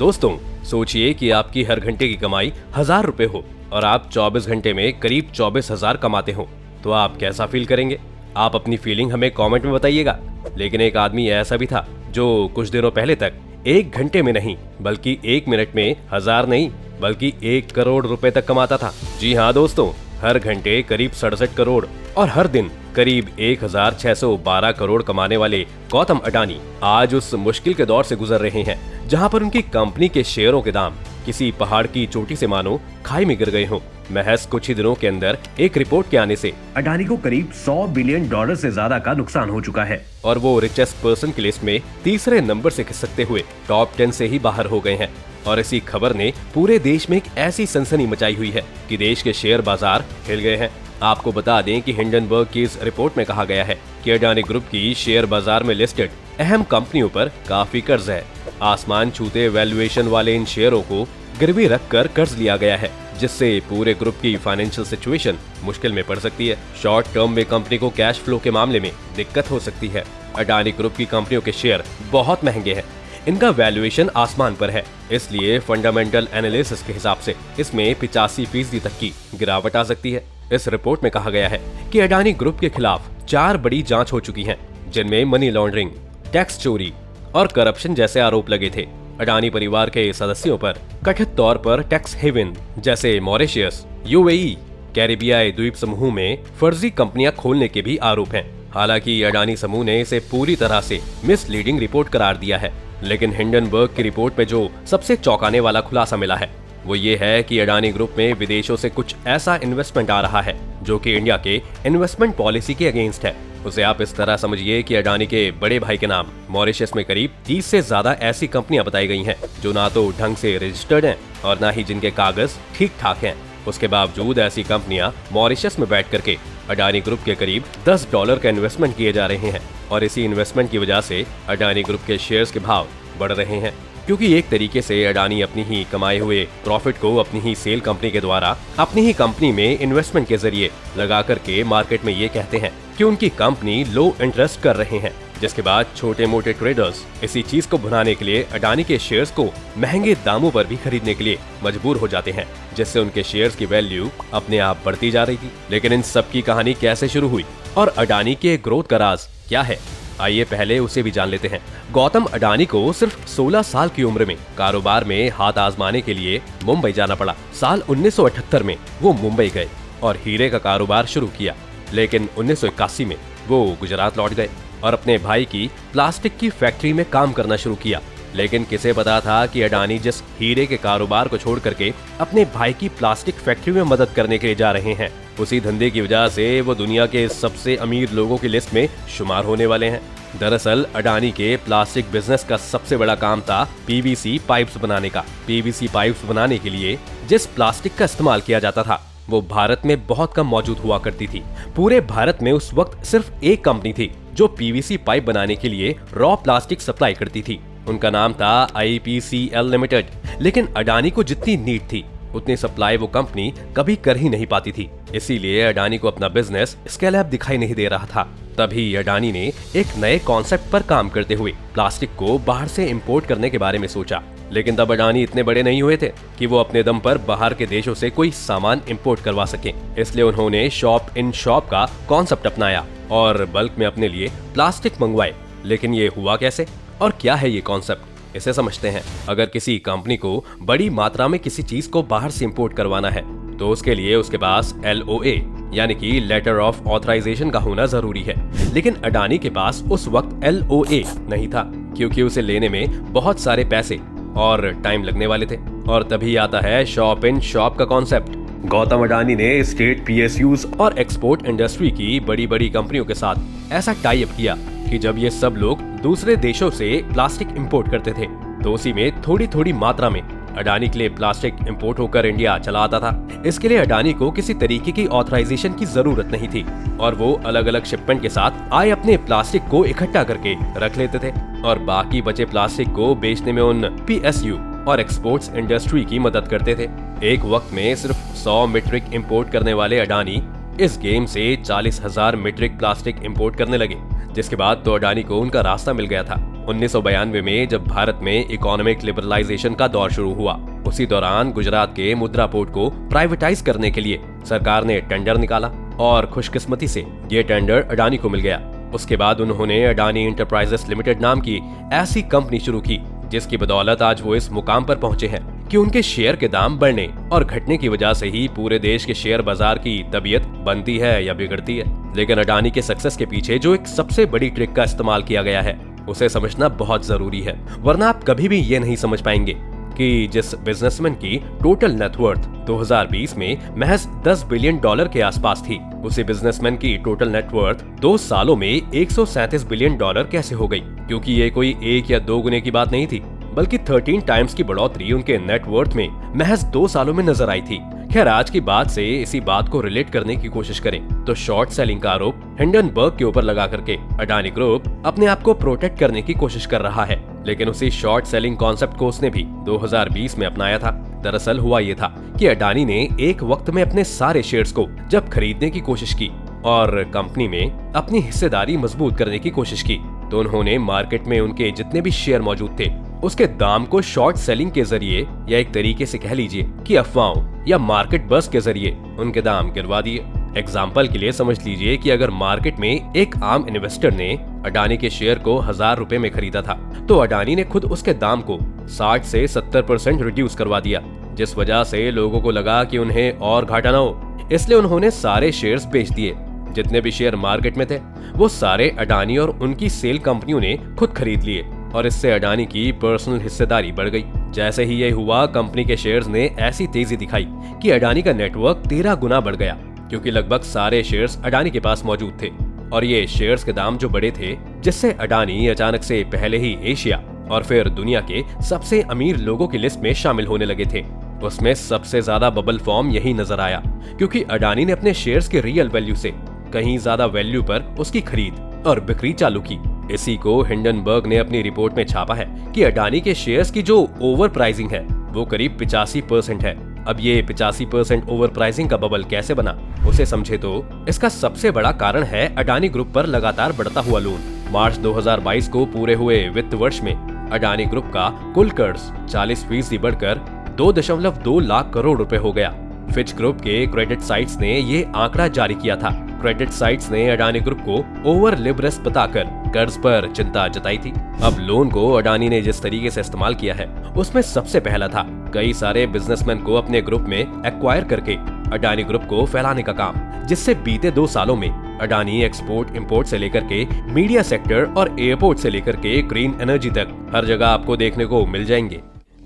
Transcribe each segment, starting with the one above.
दोस्तों, सोचिए कि आपकी हर घंटे की कमाई 1000 रुपए हो और आप 24 घंटे में करीब 24,000 कमाते हो, तो आप कैसा फील करेंगे? आप अपनी फीलिंग हमें कमेंट में बताइएगा। लेकिन एक आदमी ऐसा भी था जो कुछ दिनों पहले तक 1 घंटे में नहीं बल्कि 1 मिनट में 1000 नहीं बल्कि 1 करोड़ रुपए तक कमाता था। जी हाँ दोस्तों, हर घंटे करीब 67 करोड़ और हर दिन करीब 1612 करोड़ कमाने वाले गौतम अडानी आज उस मुश्किल के दौर से गुजर रहे हैं जहां पर उनकी कंपनी के शेयरों के दाम किसी पहाड़ की चोटी से मानो खाई में गिर गए हों। महज कुछ ही दिनों के अंदर एक रिपोर्ट के आने से अडानी को करीब $100 बिलियन से ज्यादा का नुकसान हो चुका है और वो रिचेस्ट पर्सन की लिस्ट में तीसरे नंबर से खिसकते हुए टॉप 10 से ही बाहर हो गए हैं। और इसी खबर ने पूरे देश में एक ऐसी सनसनी मचाई हुई है कि देश के शेयर बाजार हिल गए हैं। आपको बता दें कि हिंडनबर्ग की इस रिपोर्ट में कहा गया है कि अडानी ग्रुप की शेयर बाजार में लिस्टेड अहम कंपनियों पर काफी कर्ज है। आसमान छूते वैल्यूएशन वाले इन शेयरों को गिरवी रखकर कर्ज लिया गया है, जिससे पूरे ग्रुप की फाइनेंशियल सिचुएशन मुश्किल में पड़ सकती है। शॉर्ट टर्म में कंपनी को कैश फ्लो के मामले में दिक्कत हो सकती है। अडानी ग्रुप की कंपनियों के शेयर बहुत महंगे हैं, इनका वैल्यूएशन आसमान पर है, इसलिए फंडामेंटल एनालिसिस के हिसाब से इसमें 85% तक की गिरावट आ सकती है। इस रिपोर्ट में कहा गया है कि अडानी ग्रुप के खिलाफ 4 बड़ी जांच हो चुकी हैं, जिनमें मनी लॉन्ड्रिंग, टैक्स चोरी और करप्शन जैसे आरोप लगे थे। अडानी परिवार के सदस्यों पर कथित तौर पर टैक्स हेवन जैसे मॉरिशस, यूएई, कैरिबियाई द्वीप समूह में फर्जी कंपनियां खोलने के भी आरोप हैं। हालांकि अडानी समूह ने इसे पूरी तरह से मिसलीडिंग रिपोर्ट करार दिया है, लेकिन हिंडनबर्ग की रिपोर्ट में जो सबसे चौंकाने वाला खुलासा मिला है वो ये है कि अडानी ग्रुप में विदेशों से कुछ ऐसा इन्वेस्टमेंट आ रहा है जो कि इंडिया के इन्वेस्टमेंट पॉलिसी के अगेंस्ट है। उसे आप इस तरह समझिए कि अडानी के बड़े भाई के नाम मॉरिशस में करीब 30 से ज्यादा ऐसी कंपनियां बताई गई हैं जो ना तो ढंग से रजिस्टर्ड हैं और ना ही जिनके कागज ठीक ठाक हैं। उसके बावजूद ऐसी कंपनियां मॉरिशस में बैठ करके अडानी ग्रुप के करीब $10 का इन्वेस्टमेंट किए जा रहे हैं और इसी इन्वेस्टमेंट की वजह से अडानी ग्रुप के शेयर्स के भाव बढ़ रहे हैं, क्योंकि एक तरीके से अडानी अपनी ही कमाए हुए प्रॉफिट को अपनी ही सेल कंपनी के द्वारा अपनी ही कंपनी में इन्वेस्टमेंट के जरिए लगा करके मार्केट में ये कहते हैं कि उनकी कंपनी लो इंटरेस्ट कर रहे हैं, जिसके बाद छोटे मोटे ट्रेडर्स इसी चीज को भुनाने के लिए अडानी के शेयर्स को महंगे दामों पर भी खरीदने के लिए मजबूर हो जाते हैं, जिससे उनके शेयर्स की वैल्यू अपने आप बढ़ती जा रही थी। लेकिन इन सब की कहानी कैसे शुरू हुई और अडानी के ग्रोथ का राज क्या है, आइए पहले उसे भी जान लेते हैं। गौतम अडानी को सिर्फ 16 साल की उम्र में कारोबार में हाथ आजमाने के लिए मुंबई जाना पड़ा। साल 1978 में वो मुंबई गए और हीरे का कारोबार शुरू किया, लेकिन 1981 में वो गुजरात लौट गए और अपने भाई की प्लास्टिक की फैक्ट्री में काम करना शुरू किया। लेकिन किसे पता था कि अडानी जिस हीरे के कारोबार को छोड़ करके अपने भाई की प्लास्टिक फैक्ट्री में मदद करने के लिए जा रहे हैं, उसी धंधे की वजह से वो दुनिया के सबसे अमीर लोगों की लिस्ट में शुमार होने वाले हैं। दरअसल अडानी के प्लास्टिक बिजनेस का सबसे बड़ा काम था पीवीसी पाइप्स बनाने का। पीवीसी पाइप्स बनाने के लिए जिस प्लास्टिक का इस्तेमाल किया जाता था वो भारत में बहुत कम मौजूद हुआ करती थी। पूरे भारत में उस वक्त सिर्फ एक कंपनी थी जो पीवीसी पाइप बनाने के लिए रॉ प्लास्टिक सप्लाई करती थी। उनका नाम था IPCL लिमिटेड। लेकिन अडानी को जितनी नीड थी उतनी सप्लाई वो कंपनी कभी कर ही नहीं पाती थी, इसीलिए अडानी को अपना बिजनेस स्केल अप दिखाई नहीं दे रहा था। तभी अडानी ने एक नए कॉन्सेप्ट पर काम करते हुए प्लास्टिक को बाहर से इंपोर्ट करने के बारे में सोचा। लेकिन तब अडानी इतने बड़े नहीं हुए थे कि वो अपने दम पर बाहर के देशों से कोई सामान इंपोर्ट करवा सके, इसलिए उन्होंने शॉप इन शॉप का कॉन्सेप्ट अपनाया और बल्क में अपने लिए प्लास्टिक मंगवाए। लेकिन ये हुआ कैसे और क्या है ये कॉन्सेप्ट, इसे समझते हैं। अगर किसी कंपनी को बड़ी मात्रा में किसी चीज को बाहर से इंपोर्ट करवाना है तो उसके लिए उसके पास LOA यानी कि लेटर ऑफ ऑथराइजेशन का होना जरूरी है। लेकिन अडानी के पास उस वक्त LOA नहीं था, क्योंकि उसे लेने में बहुत सारे पैसे और टाइम लगने वाले थे। और तभी आता है शॉप इन शॉप का कॉन्सेप्ट। गौतम अडानी ने स्टेट PSUs और एक्सपोर्ट इंडस्ट्री की बड़ी बड़ी कंपनियों के साथ ऐसा टाई अप किया कि जब ये सब लोग दूसरे देशों से प्लास्टिक इंपोर्ट करते थे तो उसी में थोड़ी थोड़ी मात्रा में अडानी के लिए प्लास्टिक इंपोर्ट होकर इंडिया चला आता था। इसके लिए अडानी को किसी तरीके की ऑथराइजेशन की जरूरत नहीं थी और वो अलग अलग शिपमेंट के साथ आए अपने प्लास्टिक को इकट्ठा करके रख लेते थे और बाकी बचे प्लास्टिक को बेचने में उन PSU और एक्सपोर्ट्स इंडस्ट्री की मदद करते थे। एक वक्त में सिर्फ 100 मीट्रिक इंपोर्ट करने वाले अडानी इस गेम से 40,000 मीट्रिक प्लास्टिक इंपोर्ट करने लगे, जिसके बाद तो अडानी को उनका रास्ता मिल गया था। 1992 में जब भारत में इकोनॉमिक लिबरलाइजेशन का दौर शुरू हुआ, उसी दौरान गुजरात के मुद्रा पोर्ट को प्राइवेटाइज करने के लिए सरकार ने टेंडर निकाला और खुशकिस्मती से ये टेंडर अडानी को मिल गया। उसके बाद उन्होंने अडानी इंटरप्राइजेस लिमिटेड नाम की ऐसी कंपनी शुरू की जिसकी बदौलत आज वो इस मुकाम पर पहुंचे हैं कि उनके शेयर के दाम बढ़ने और घटने की वजह से ही पूरे देश के शेयर बाजार की तबीयत बनती है या बिगड़ती है। लेकिन अडानी के सक्सेस के पीछे जो एक सबसे बड़ी ट्रिक का इस्तेमाल किया गया है उसे समझना बहुत जरूरी है, वरना आप कभी भी ये नहीं समझ पाएंगे कि जिस बिजनेसमैन की टोटल नेटवर्थ 2020 में महज $10 बिलियन के आसपास थी, उसी बिजनेसमैन की टोटल नेटवर्थ 2 सालों में $137 बिलियन कैसे हो गई? क्योंकि ये कोई 1 या 2 गुने की बात नहीं थी, बल्कि 13 टाइम्स की बढ़ोतरी उनके नेटवर्थ में महज 2 सालों में नजर आई थी। खैर, आज की बात से इसी बात को रिलेट करने की कोशिश करें तो शॉर्ट सेलिंग का आरोप हिंडनबर्ग के ऊपर लगा करके अडानी ग्रुप अपने आप को प्रोटेक्ट करने की कोशिश कर रहा है। लेकिन उसी शॉर्ट सेलिंग कॉन्सेप्ट को उसने भी 2020 में अपनाया था। दरअसल हुआ ये था कि अडानी ने एक वक्त में अपने सारे शेयर्स को जब खरीदने की कोशिश की और कंपनी में अपनी हिस्सेदारी मजबूत करने की कोशिश की, तो उन्होंने मार्केट में उनके जितने भी शेयर मौजूद थे उसके दाम को शॉर्ट सेलिंग के जरिए या एक तरीके से कह लीजिए कि अफवाहों या मार्केट बस के जरिए उनके दाम गिरवा दिए। एग्जाम्पल के लिए समझ लीजिए कि अगर मार्केट में एक आम इन्वेस्टर ने अडानी के शेयर को 1000 रुपए में खरीदा था, तो अडानी ने खुद उसके दाम को 60 से 70% रिड्यूस करवा दिया, जिस वजह से लोगों को लगा कि उन्हें और घाटा ना हो, इसलिए उन्होंने सारे शेयर्स बेच दिए। जितने भी शेयर मार्केट में थे वो सारे अडानी और उनकी सेल कंपनियों ने खुद खरीद लिए और इससे अडानी की पर्सनल हिस्सेदारी बढ़ गई। जैसे ही ये हुआ, कंपनी के शेयर्स ने ऐसी तेजी दिखाई कि अडानी का नेटवर्क 13 गुना बढ़ गया, क्योंकि लगभग सारे शेयर्स अडानी के पास मौजूद थे और ये शेयर्स के दाम जो बड़े थे, जिससे अडानी अचानक से पहले ही एशिया और फिर दुनिया के सबसे अमीर लोगों की लिस्ट में शामिल होने लगे थे। उसमें सबसे ज्यादा बबल फॉर्म यही नजर आया, क्योंकि अडानी ने अपने शेयर्स के रियल वैल्यू से कहीं ज्यादा वैल्यू पर उसकी खरीद और बिक्री चालू की। इसी को हिंडनबर्ग ने अपनी रिपोर्ट में छापा है कि अडानी के शेयर्स की जो ओवर प्राइसिंग है वो करीब 85% है। अब ये 85% ओवर प्राइसिंग का बबल कैसे बना उसे समझे तो इसका सबसे बड़ा कारण है अडानी ग्रुप पर लगातार बढ़ता हुआ लोन। मार्च 2022 को पूरे हुए वित्त वर्ष में अडानी ग्रुप का कुल कर्ज 40% बढ़कर 2.2 लाख करोड़ रुपए हो गया। फिच ग्रुप के क्रेडिट साइट्स ने ये आंकड़ा जारी किया था। क्रेडिट साइट्स ने अडानी ग्रुप को ओवर लिवरेज बताकर कर्ज पर चिंता जताई थी। अब लोन को अडानी ने जिस तरीके से इस्तेमाल किया है उसमें सबसे पहला था कई सारे बिजनेसमैन को अपने ग्रुप में एक्वायर करके अडानी ग्रुप को फैलाने का काम, जिससे बीते 2 सालों में अडानी एक्सपोर्ट इंपोर्ट से लेकर के मीडिया सेक्टर और एयरपोर्ट से लेकर के ग्रीन एनर्जी तक हर जगह आपको देखने को मिल जाएंगे।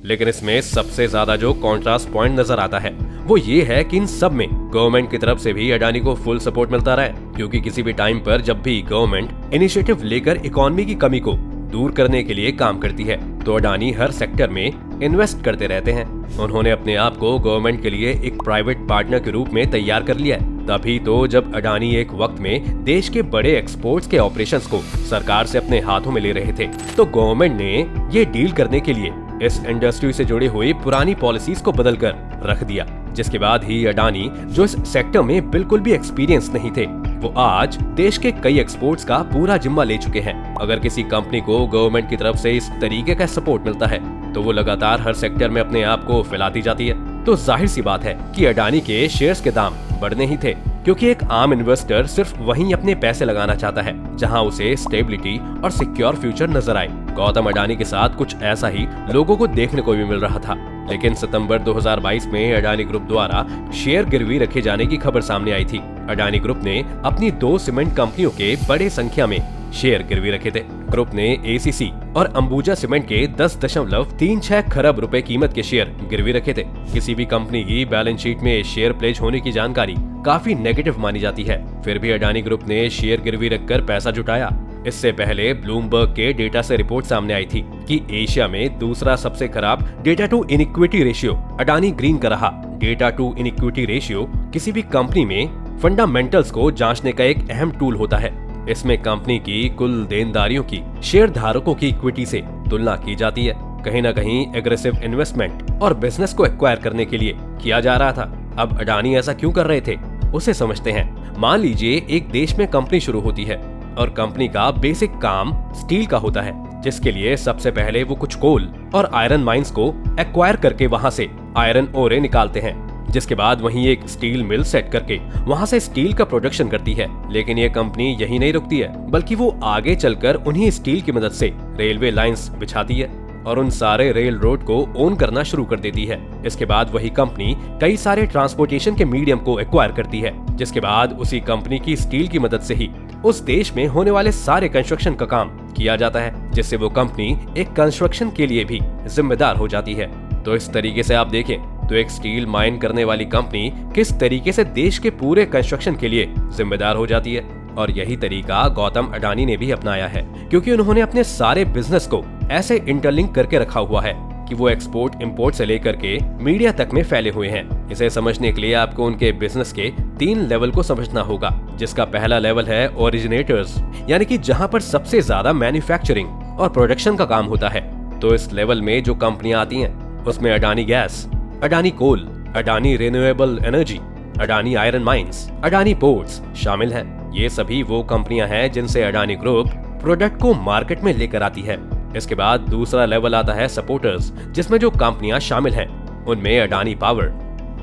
लेकिन इसमें सबसे ज्यादा जो कॉन्ट्रास्ट पॉइंट नजर आता है वो ये है कि इन सब में गवर्नमेंट की तरफ से भी अडानी को फुल सपोर्ट मिलता रहा है, क्योंकि किसी भी टाइम पर जब भी गवर्नमेंट इनिशिएटिव लेकर इकोनॉमी की कमी को दूर करने के लिए काम करती है तो अडानी हर सेक्टर में इन्वेस्ट करते रहते हैं। उन्होंने अपने आप को गवर्नमेंट के लिए एक प्राइवेट पार्टनर के रूप में तैयार कर लिया है। तभी तो जब अडानी एक वक्त में देश के बड़े एक्सपोर्ट्स के ऑपरेशंस को सरकार से अपने हाथों में ले रहे थे, तो गवर्नमेंट ने ये डील करने के लिए इस इंडस्ट्री से जुड़ी हुई पुरानी पॉलिसीज को बदल कर रख दिया, जिसके बाद ही अडानी जो इस सेक्टर में बिल्कुल भी एक्सपीरियंस नहीं थे वो आज देश के कई एक्सपोर्ट्स का पूरा जिम्मा ले चुके हैं। अगर किसी कंपनी को गवर्नमेंट की तरफ से इस तरीके का सपोर्ट मिलता है तो वो लगातार हर सेक्टर में अपने आप को फैलाती जाती है। तो जाहिर सी बात है कि अडानी के शेयर्स के दाम बढ़ने ही थे, क्योंकि एक आम इन्वेस्टर सिर्फ वहीं अपने पैसे लगाना चाहता है जहां उसे स्टेबिलिटी और सिक्योर फ्यूचर नजर आए। गौतम अडानी के साथ कुछ ऐसा ही लोगों को देखने को भी मिल रहा था। लेकिन सितंबर 2022 में अडानी ग्रुप द्वारा शेयर गिरवी रखे जाने की खबर सामने आई थी। अडानी ग्रुप ने अपनी 2 सीमेंट कंपनियों के बड़े संख्या में शेयर गिरवी रखे थे। ग्रुप ने एसीसी और अंबुजा सीमेंट के 10.36 खरब रुपए कीमत के शेयर गिरवी रखे थे। किसी भी कंपनी की बैलेंस शीट में शेयर प्लेज होने की जानकारी काफी नेगेटिव मानी जाती है, फिर भी अडानी ग्रुप ने शेयर गिरवी रखकर पैसा जुटाया। इससे पहले ब्लूमबर्ग के डेटा से रिपोर्ट सामने आई थी कि एशिया में दूसरा सबसे खराब debt to equity ratio Adani green का रहा। डेटा टू इनइक्विटी रेशियो किसी भी कंपनी में फंडामेंटल्स को जांचने का एक अहम टूल होता है। इसमें कंपनी की कुल देनदारियों की शेयर धारकों की इक्विटी से तुलना की जाती है। कहीं न कहीं एग्रेसिव इन्वेस्टमेंट और बिजनेस को एक्वायर करने के लिए किया जा रहा था। अब अडानी ऐसा क्यों कर रहे थे उसे समझते हैं। मान लीजिए एक देश में कंपनी शुरू होती है और कंपनी का बेसिक काम स्टील का होता है, जिसके लिए सबसे पहले वो कुछ कोल और आयरन माइंस को एक्वायर करके वहां से आयरन ओरे निकालते हैं, जिसके बाद वहीं एक स्टील मिल सेट करके वहां से स्टील का प्रोडक्शन करती है। लेकिन ये कंपनी यही नहीं रुकती है, बल्कि वो आगे चलकर उन्हीं स्टील की मदद से रेलवे लाइंस बिछाती है और उन सारे रेल रोड को ओन करना शुरू कर देती है। इसके बाद वही कंपनी कई सारे ट्रांसपोर्टेशन के मीडियम को एक्वायर करती है, जिसके बाद उसी कंपनी की स्टील की मदद से ही उस देश में होने वाले सारे कंस्ट्रक्शन का काम किया जाता है, जिससे वो कंपनी एक कंस्ट्रक्शन के लिए भी जिम्मेदार हो जाती है। तो इस तरीके से आप देखें तो एक स्टील माइन करने वाली कंपनी किस तरीके से देश के पूरे कंस्ट्रक्शन के लिए जिम्मेदार हो जाती है। और यही तरीका गौतम अडानी ने भी अपनाया है, क्योंकि उन्होंने अपने सारे बिजनेस को ऐसे इंटरलिंक करके रखा हुआ है कि वो एक्सपोर्ट इंपोर्ट से लेकर के मीडिया तक में फैले हुए हैं। इसे समझने के लिए आपको उनके बिजनेस के 3 लेवल को समझना होगा, जिसका पहला लेवल है ओरिजिनेटर्स, यानी कि जहां पर सबसे ज्यादा मैन्युफैक्चरिंग और प्रोडक्शन का काम होता है। तो इस लेवल में जो कंपनियां आती हैं उसमें Adani gas, Adani coal, Adani renewable energy, Adani iron mines, Adani ports शामिल हैं। ये सभी वो कंपनियां हैं जिनसे अडानी ग्रुप प्रोडक्ट को मार्केट में लेकर आती है। इसके बाद दूसरा लेवल आता है सपोर्टर्स, जिसमें जो कंपनियां शामिल हैं उनमें Adani power,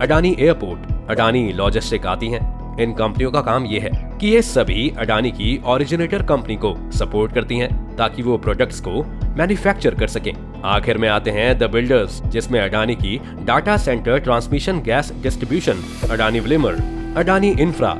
Adani airport, Adani logistic आती हैं। इन कंपनियों का काम ये है कि ये सभी अडानी की ओरिजिनेटर कंपनी को सपोर्ट करती हैं ताकि वो प्रोडक्ट्स को मैन्युफैक्चर कर सकें। आखिर में आते हैं द बिल्डर्स, जिसमें अडानी की data centre transmission gas distribution, Adani Wilmar, Adani infra,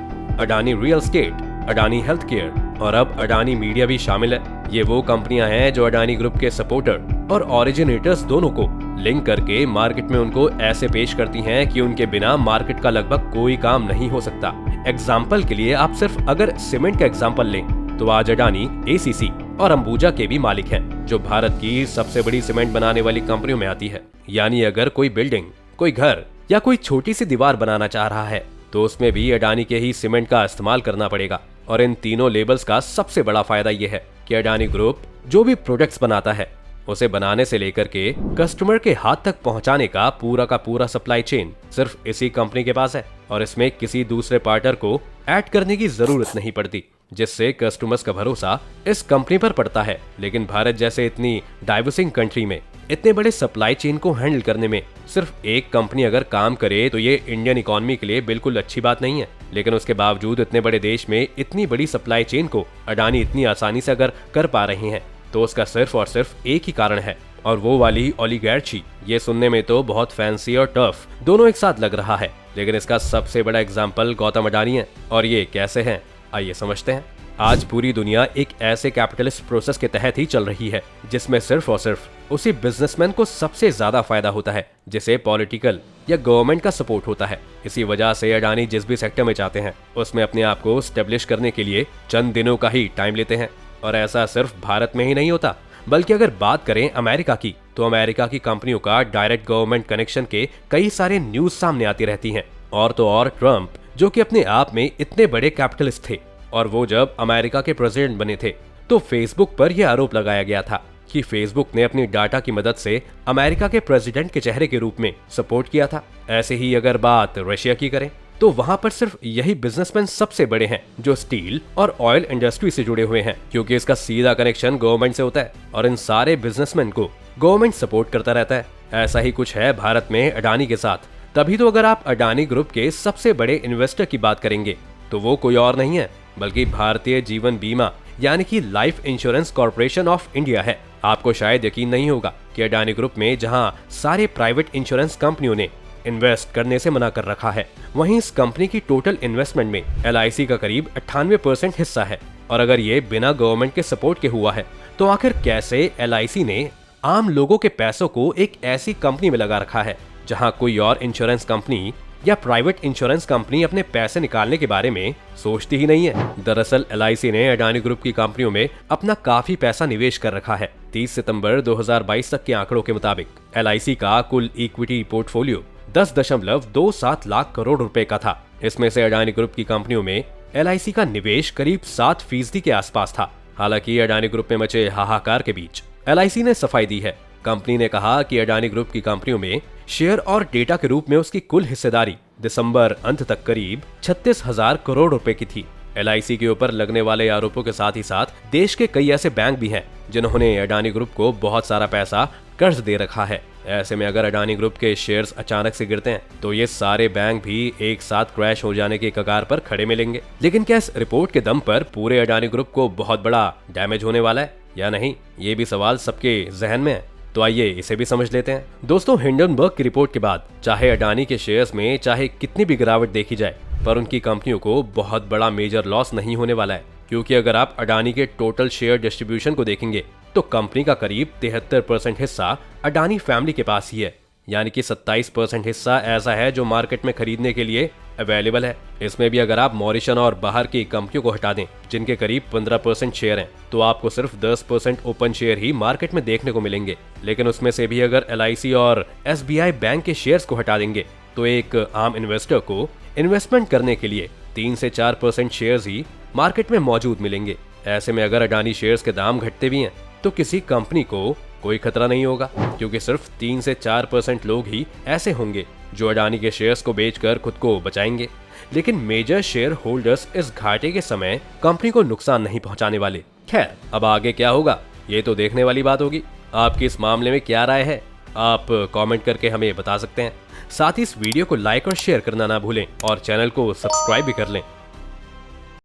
Adani real estate, Adani health care और अब अडानी मीडिया भी शामिल है। ये वो कंपनियां हैं जो अडानी ग्रुप के सपोर्टर और ओरिजिनेटर्स दोनों को लिंक करके मार्केट में उनको ऐसे पेश करती हैं कि उनके बिना मार्केट का लगभग कोई काम नहीं हो सकता। एग्जाम्पल के लिए आप सिर्फ अगर सीमेंट का एग्जाम्पल लें तो आज अडानी एसीसी और अंबुजा के भी मालिक हैं, जो भारत की सबसे बड़ी सीमेंट बनाने वाली कंपनियों में आती है। यानी अगर कोई बिल्डिंग, कोई घर या कोई छोटी सी दीवार बनाना चाह रहा है तो उसमें भी अडानी के ही सीमेंट का इस्तेमाल करना पड़ेगा। और इन तीनों लेबल्स का सबसे बड़ा फायदा यह है कि अडानी ग्रुप जो भी प्रोडक्ट्स बनाता है उसे बनाने से लेकर के कस्टमर के हाथ तक पहुंचाने का पूरा सप्लाई चेन सिर्फ इसी कंपनी के पास है और इसमें किसी दूसरे पार्टनर को ऐड करने की जरूरत नहीं पड़ती, जिससे कस्टमर्स का भरोसा इस कंपनी पर पड़ता है। लेकिन भारत जैसे इतनी डाइवर्सिंग कंट्री में इतने बड़े सप्लाई चेन को हैंडल करने में सिर्फ एक कंपनी अगर काम करे तो ये इंडियन इकोनॉमी के लिए बिल्कुल अच्छी बात नहीं है। लेकिन उसके बावजूद इतने बड़े देश में इतनी बड़ी सप्लाई चेन को अडानी इतनी आसानी से अगर कर पा रहे हैं तो उसका सिर्फ और सिर्फ एक ही कारण है, और वो वाली ओलिगार्ची। ये सुनने में तो बहुत फैंसी और टफ दोनों एक साथ लग रहा है, लेकिन इसका सबसे बड़ा एग्जाम्पल गौतम अडानी है। और ये कैसे हैं, आइए समझते हैं। आज पूरी दुनिया एक ऐसे कैपिटलिस्ट प्रोसेस के तहत ही चल रही है जिसमें सिर्फ और सिर्फ उसी बिजनेसमैन को सबसे ज्यादा फायदा होता है जिसे पॉलिटिकल या गवर्नमेंट का सपोर्ट होता है। इसी वजह से अडानी जिस भी सेक्टर में चाहते हैं उसमें अपने आप को स्टेब्लिश करने के लिए चंद दिनों का ही टाइम लेते हैं। और ऐसा सिर्फ भारत में ही नहीं होता, बल्कि अगर बात करें अमेरिका की तो अमेरिका की कंपनियों का डायरेक्ट गवर्नमेंट कनेक्शन के कई सारे न्यूज सामने आती रहती हैं। और तो और ट्रम्प, जो कि अपने आप में इतने बड़े कैपिटलिस्ट थे, और वो जब अमेरिका के प्रेसिडेंट बने थे तो फेसबुक पर यह आरोप लगाया गया था कि फेसबुक ने अपनी डाटा की मदद से अमेरिका के प्रेसिडेंट के चेहरे के रूप में सपोर्ट किया था। ऐसे ही अगर बात रशिया की करें तो वहां पर सिर्फ यही बिजनेसमैन सबसे बड़े हैं जो स्टील और ऑयल इंडस्ट्री से जुड़े हुए हैं, क्योंकि इसका सीधा कनेक्शन गवर्नमेंट से होता है और इन सारे बिजनेसमैन को गवर्नमेंट सपोर्ट करता रहता है। ऐसा ही कुछ है भारत में अडानी के साथ। तभी तो अगर आप अडानी ग्रुप के सबसे बड़े इन्वेस्टर की बात करेंगे तो वो कोई और नहीं है बल्कि भारतीय जीवन बीमा यानी कि life insurance corporation of India है। आपको शायद यकीन नहीं होगा कि अडानी ग्रुप में जहां सारे प्राइवेट इंश्योरेंस कंपनियों ने इन्वेस्ट करने से मना कर रखा है, वहीं इस कंपनी की टोटल इन्वेस्टमेंट में LIC का करीब 98% हिस्सा है। और अगर ये बिना गवर्नमेंट के सपोर्ट के हुआ है तो आखिर कैसे LIC ने आम लोगों के पैसों को एक ऐसी कंपनी में लगा रखा है जहां कोई और इंश्योरेंस कंपनी या प्राइवेट इंश्योरेंस कंपनी अपने पैसे निकालने के बारे में सोचती ही नहीं है। दरअसल LIC ने अडानी ग्रुप की कंपनियों में अपना काफी पैसा निवेश कर रखा है। 30 सितंबर 2022 तक के आंकड़ों के मुताबिक LIC का कुल इक्विटी पोर्टफोलियो 10.27 लाख करोड़ रुपए का था। इसमें से अडानी ग्रुप की कंपनियों में LIC का निवेश करीब 7% के आसपास था। हालांकि अडानी ग्रुप में मचे हाहाकार के बीच LIC ने सफाई दी है। कंपनी ने कहा कि अडानी ग्रुप की कंपनियों में शेयर और डेटा के रूप में उसकी कुल हिस्सेदारी दिसंबर अंत तक करीब 36,000 करोड़ रुपए की थी। LIC के ऊपर लगने वाले आरोपों के साथ ही साथ देश के कई ऐसे बैंक भी हैं जिन्होंने अडानी ग्रुप को बहुत सारा पैसा कर्ज दे रखा है। ऐसे में अगर अडानी ग्रुप के शेयर्स अचानक से गिरते हैं तो ये सारे बैंक भी एक साथ क्रैश हो जाने के कगार पर खड़े मिलेंगे। लेकिन क्या इस रिपोर्ट के दम पर पूरे अडानी ग्रुप को बहुत बड़ा डैमेज होने वाला है या नहीं, ये भी सवाल सबके जहन में है। तो आइए इसे भी समझ लेते हैं। दोस्तों, हिंडनबर्ग की रिपोर्ट के बाद चाहे अडानी के शेयर्स में चाहे कितनी भी गिरावट देखी जाए, पर उनकी कंपनियों को बहुत बड़ा मेजर लॉस नहीं होने वाला है, क्योंकि अगर आप अडानी के टोटल शेयर डिस्ट्रीब्यूशन को देखेंगे तो कंपनी का करीब 73% हिस्सा अडानी फैमिली के पास ही है, यानी कि 27% हिस्सा ऐसा है जो मार्केट में खरीदने के लिए अवेलेबल है। इसमें भी अगर आप मॉरिशन और बाहर की कंपनियों को हटा दें, जिनके करीब 15% शेयर हैं, तो आपको सिर्फ 10% ओपन शेयर ही मार्केट में देखने को मिलेंगे। लेकिन उसमें से भी अगर LIC और SBI बैंक के शेयर्स को हटा देंगे तो एक आम इन्वेस्टर को इन्वेस्टमेंट करने के लिए 3 से 4% शेयर्स ही मार्केट में मौजूद मिलेंगे। ऐसे में अगर अडानी शेयर्स के दाम घटते भी हैं तो किसी कंपनी को कोई खतरा नहीं होगा, क्योंकि सिर्फ 3 से 4% लोग ही ऐसे होंगे जो अडानी के शेयर्स को बेचकर खुद को बचाएंगे। लेकिन मेजर शेयर होल्डर्स इस घाटे के समय कंपनी को नुकसान नहीं पहुंचाने वाले। खैर, अब आगे क्या होगा ये तो देखने वाली बात होगी। आपकी इस मामले में क्या राय है, आप कमेंट करके हमें बता सकते हैं। साथ ही इस वीडियो को लाइक और शेयर करना ना भूलें और चैनल को सब्सक्राइब भी कर लें।